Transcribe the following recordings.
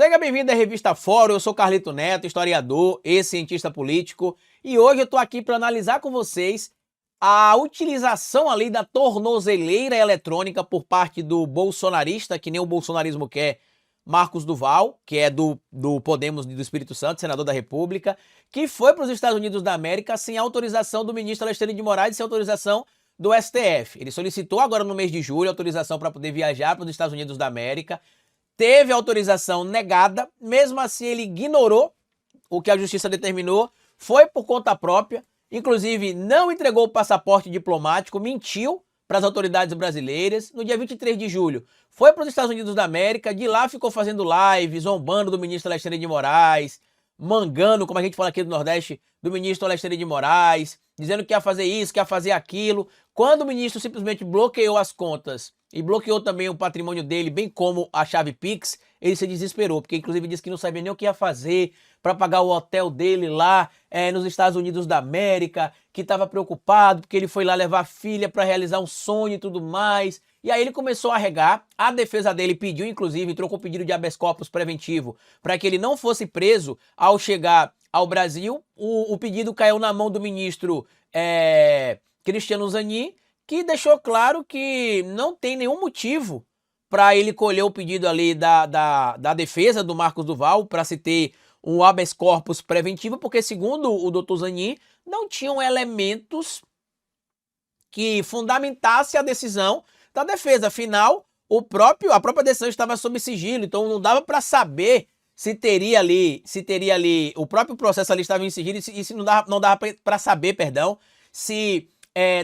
Seja bem-vindo à Revista Fórum, eu sou Carlito Neto, historiador e cientista político, e hoje eu estou aqui para analisar com vocês a utilização ali da tornozeleira eletrônica por parte do bolsonarista, que nem o bolsonarismo quer, Marcos Duval, que é do Podemos do Espírito Santo, senador da República, que foi para os Estados Unidos da América sem autorização do ministro Alexandre de Moraes e sem autorização do STF. Ele solicitou agora no mês de julho autorização para poder viajar para os Estados Unidos da América, teve autorização negada, mesmo assim ele ignorou o que a justiça determinou, foi por conta própria, inclusive não entregou o passaporte diplomático, mentiu para as autoridades brasileiras. No dia 23 de julho foi para os Estados Unidos da América, de lá ficou fazendo live, zombando do ministro Alexandre de Moraes, mangando, como a gente fala aqui do Nordeste, do ministro Alexandre de Moraes, dizendo que ia fazer isso, que ia fazer aquilo. Quando o ministro simplesmente bloqueou as contas e bloqueou também o patrimônio dele, bem como a chave Pix, ele se desesperou, porque inclusive disse que não sabia nem o que ia fazer para pagar o hotel dele lá nos Estados Unidos da América, que estava preocupado porque ele foi lá levar a filha para realizar um sonho e tudo mais. E aí ele começou a arregar, a defesa dele pediu, inclusive, entrou com pedido de habeas corpus preventivo para que ele não fosse preso ao chegar ao Brasil. O pedido caiu na mão do ministro Cristiano Zanin, que deixou claro que não tem nenhum motivo para ele colher o pedido ali da defesa do Marcos Duval para se ter um habeas corpus preventivo, porque segundo o doutor Zanin, não tinham elementos que fundamentasse a decisão da defesa. Afinal, a própria decisão estava sob sigilo, então não dava para saber se teria ali, o próprio processo ali estava em sigilo e se não dava para saber, se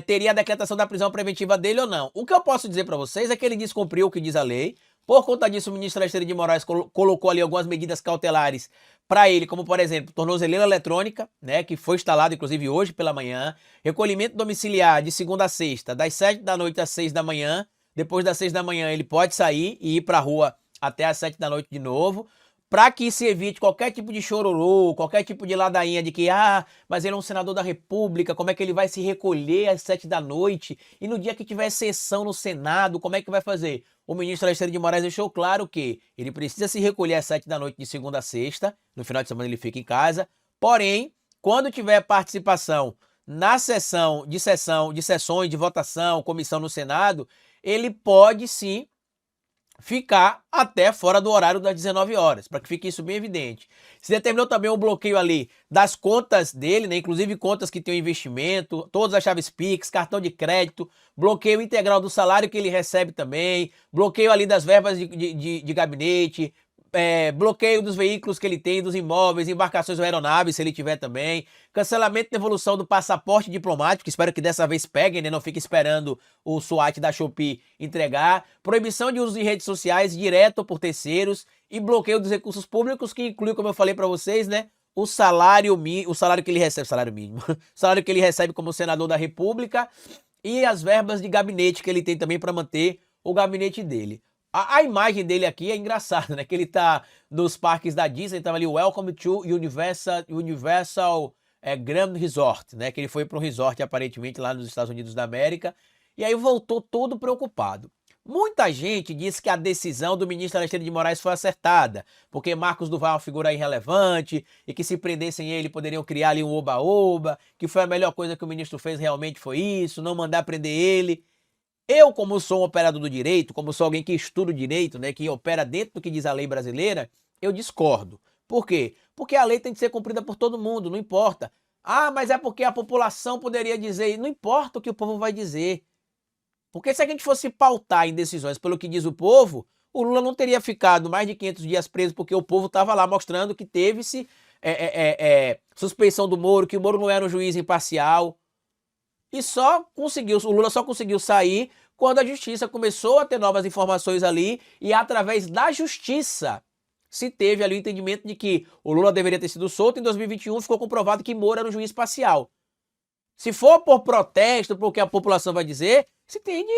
teria a decretação da prisão preventiva dele ou não. O que eu posso dizer para vocês é que ele descumpriu o que diz a lei. Por conta disso, o ministro Alexandre de Moraes colocou ali algumas medidas cautelares para ele, como, por exemplo, tornozeleira eletrônica, né, que foi instalado, inclusive, hoje pela manhã, recolhimento domiciliar de segunda a sexta, das 7 da noite às 6 da manhã, depois das 6 da manhã ele pode sair e ir para a rua até às 7 da noite de novo, para que se evite qualquer tipo de chororô, qualquer tipo de ladainha de que, mas ele é um senador da República, como é que ele vai se recolher às 7 da noite? E no dia que tiver sessão no Senado, como é que vai fazer? O ministro Alexandre de Moraes deixou claro que ele precisa se recolher às 7 da noite de segunda a sexta, no final de semana ele fica em casa, porém, quando tiver participação na sessões de votação, comissão no Senado, ele pode sim ficar até fora do horário das 19 horas, para que fique isso bem evidente. Se determinou também o bloqueio ali das contas dele, né, inclusive contas que tem investimento, todas as chaves Pix, cartão de crédito, bloqueio integral do salário que ele recebe também, bloqueio ali das verbas de gabinete, bloqueio dos veículos que ele tem, dos imóveis, embarcações ou aeronaves, se ele tiver também, cancelamento e devolução do passaporte diplomático, espero que dessa vez peguem, né? Não fique esperando o SWAT da Shopee entregar, proibição de uso de redes sociais direto ou por terceiros e bloqueio dos recursos públicos, que inclui, como eu falei para vocês, né, o salário que ele recebe, salário mínimo, o salário que ele recebe como senador da República e as verbas de gabinete que ele tem também para manter o gabinete dele. A imagem dele aqui é engraçada, né? Que ele tá nos parques da Disney, tava ali Welcome to Universal Grand Resort, né? Que ele foi para um resort aparentemente lá nos Estados Unidos da América e aí voltou todo preocupado. Muita gente disse que a decisão do ministro Alexandre de Moraes foi acertada, porque Marcos Duval é uma figura irrelevante e que se prendessem ele poderiam criar ali um oba-oba, que foi a melhor coisa que o ministro fez realmente foi isso, não mandar prender ele. Eu, como sou um operador do direito, como sou alguém que estuda o direito, né, que opera dentro do que diz a lei brasileira, eu discordo. Por quê? Porque a lei tem que ser cumprida por todo mundo, não importa. Mas é porque a população poderia dizer, não importa o que o povo vai dizer. Porque se a gente fosse pautar em decisões pelo que diz o povo, o Lula não teria ficado mais de 500 dias preso porque o povo estava lá mostrando que teve-se suspeição do Moro, que o Moro não era um juiz imparcial. E o Lula só conseguiu sair quando a justiça começou a ter novas informações ali e através da justiça se teve ali o entendimento de que o Lula deveria ter sido solto. Em 2021 ficou comprovado que Moro era um juiz parcial. Se for por protesto, por que a população vai dizer, se tem de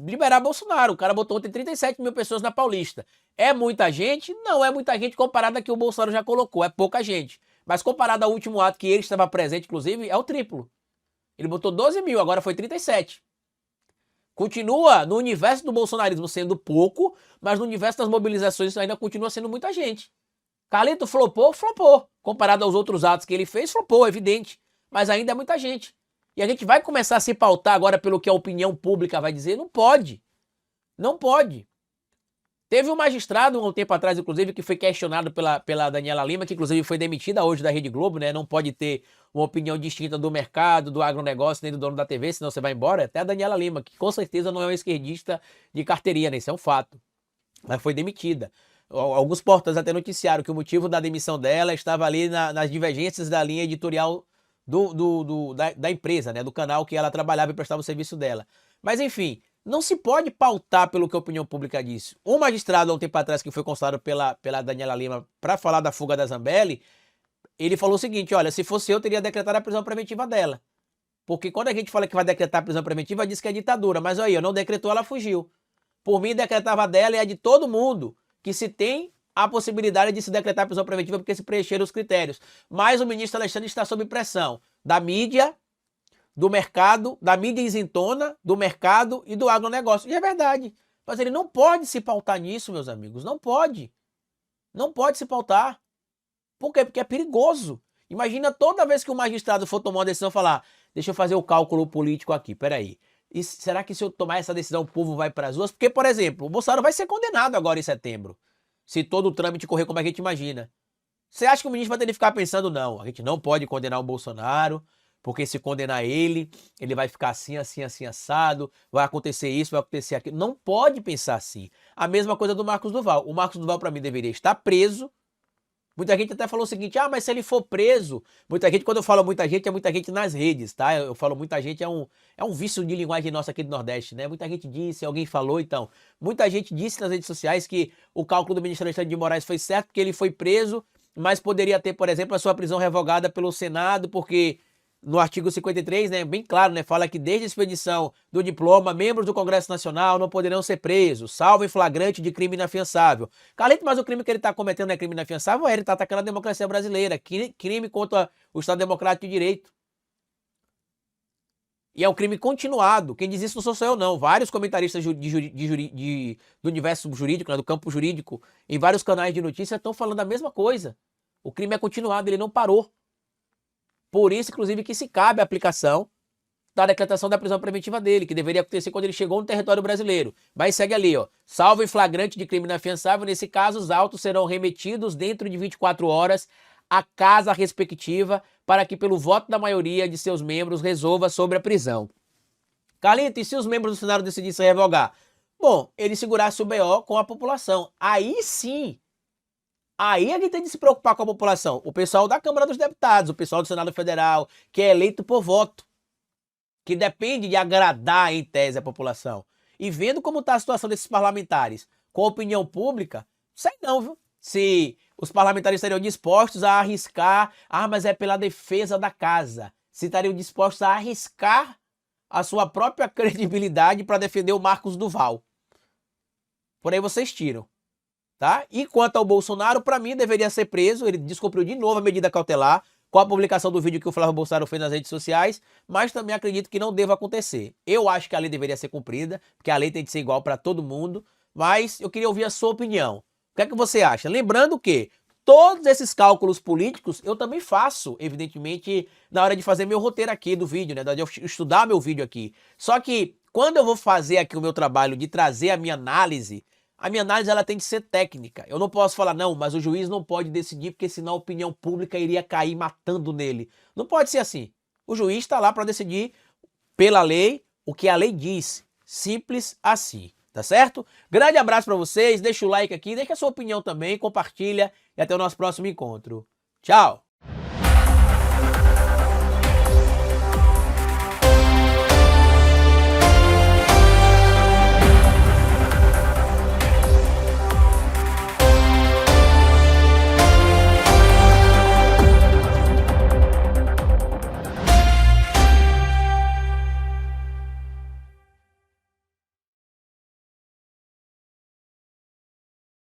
liberar Bolsonaro. O cara botou ontem 37 mil pessoas na Paulista. É muita gente? Não é muita gente comparada a que o Bolsonaro já colocou, é pouca gente. Mas comparado ao último ato que ele estava presente, inclusive, é o triplo. Ele botou 12 mil, agora foi 37. Continua no universo do bolsonarismo sendo pouco, mas no universo das mobilizações ainda continua sendo muita gente. Carlito flopou? Flopou. Comparado aos outros atos que ele fez, flopou, evidente. Mas ainda é muita gente. E a gente vai começar a se pautar agora pelo que a opinião pública vai dizer? Não pode. Não pode. Teve um magistrado, um tempo atrás, inclusive, que foi questionado pela Daniela Lima, que inclusive foi demitida hoje da Rede Globo, né? Não pode ter uma opinião distinta do mercado, do agronegócio, nem do dono da TV, senão você vai embora. Até a Daniela Lima, que com certeza não é uma esquerdista de carteirinha, né? Isso é um fato. Mas foi demitida. Alguns portais até noticiaram que o motivo da demissão dela estava ali nas divergências da linha editorial da empresa, né? Do canal que ela trabalhava e prestava o serviço dela. Mas enfim, não se pode pautar pelo que a opinião pública disse. Um magistrado, há um tempo atrás, que foi consultado pela Daniela Lima para falar da fuga da Zambelli, ele falou o seguinte: olha, se fosse eu, teria decretado a prisão preventiva dela. Porque quando a gente fala que vai decretar a prisão preventiva, diz que é ditadura. Mas aí, não decretou, ela fugiu. Por mim, decretava dela e a de todo mundo que se tem a possibilidade de se decretar a prisão preventiva porque se preencheram os critérios. Mas o ministro Alexandre está sob pressão da mídia, do mercado, da mídia isentona, do mercado e do agronegócio. E é verdade. Mas ele não pode se pautar nisso, meus amigos. Não pode. Não pode se pautar. Por quê? Porque é perigoso. Imagina toda vez que o magistrado for tomar uma decisão falar: deixa eu fazer o cálculo político aqui, peraí. E será que se eu tomar essa decisão o povo vai para as ruas? Porque, por exemplo, o Bolsonaro vai ser condenado agora em setembro. Se todo o trâmite correr como a gente imagina. Você acha que o ministro vai ter que ficar pensando: não, a gente não pode condenar o Bolsonaro, porque se condenar ele vai ficar assim, assim, assim, assado, vai acontecer isso, vai acontecer aquilo. Não pode pensar assim. A mesma coisa do Marcos Duval. O Marcos Duval, para mim, deveria estar preso. Muita gente até falou o seguinte: ah, mas se ele for preso... Muita gente, quando eu falo muita gente, é muita gente nas redes, tá? Eu falo muita gente, é um vício de linguagem nossa aqui do Nordeste, né? Muita gente disse, alguém falou, então. Muita gente disse nas redes sociais que o cálculo do ministro Alexandre de Moraes foi certo, porque ele foi preso, mas poderia ter, por exemplo, a sua prisão revogada pelo Senado, porque no artigo 53, né, bem claro, né, fala que desde a expedição do diploma, membros do Congresso Nacional não poderão ser presos, salvo em flagrante de crime inafiançável. Carlito, mas o crime que ele está cometendo não é crime inafiançável? Ele está atacando a democracia brasileira, crime contra o Estado Democrático de Direito. E é um crime continuado. Quem diz isso não sou só eu, não. Vários comentaristas do universo jurídico, né, do campo jurídico, em vários canais de notícia estão falando a mesma coisa. O crime é continuado, ele não parou. Por isso, inclusive, que se cabe a aplicação da decretação da prisão preventiva dele, que deveria acontecer quando ele chegou no território brasileiro. Mas segue ali, ó. Salvo em flagrante de crime inafiançável, nesse caso, os autos serão remetidos dentro de 24 horas à casa respectiva para que, pelo voto da maioria de seus membros, resolva sobre a prisão. Carlito, e se os membros do Senado decidissem revogar? Bom, ele segurasse o BO com a população. Aí sim... Aí a gente tem de se preocupar com a população. O pessoal da Câmara dos Deputados, o pessoal do Senado Federal, que é eleito por voto, que depende de agradar, em tese, a população. E vendo como está a situação desses parlamentares com a opinião pública, sei não, viu? Se os parlamentares estariam dispostos a arriscar, mas é pela defesa da casa. Se estariam dispostos a arriscar a sua própria credibilidade para defender o Marcos Duval. Por aí vocês tiram. Tá? E quanto ao Bolsonaro, para mim, deveria ser preso. Ele descumpriu de novo a medida cautelar com a publicação do vídeo que o Flávio Bolsonaro fez nas redes sociais, mas também acredito que não deva acontecer. Eu acho que a lei deveria ser cumprida, porque a lei tem de ser igual para todo mundo, mas eu queria ouvir a sua opinião. O que é que você acha? Lembrando que todos esses cálculos políticos eu também faço, evidentemente, na hora de fazer meu roteiro aqui do vídeo, né? De eu estudar meu vídeo aqui. Só que quando eu vou fazer aqui o meu trabalho de trazer a minha análise ela tem de ser técnica. Eu não posso falar: não, mas o juiz não pode decidir porque senão a opinião pública iria cair matando nele. Não pode ser assim. O juiz está lá para decidir pela lei o que a lei diz. Simples assim, tá certo? Grande abraço para vocês, deixa o like aqui, deixa a sua opinião também, compartilha e até o nosso próximo encontro. Tchau!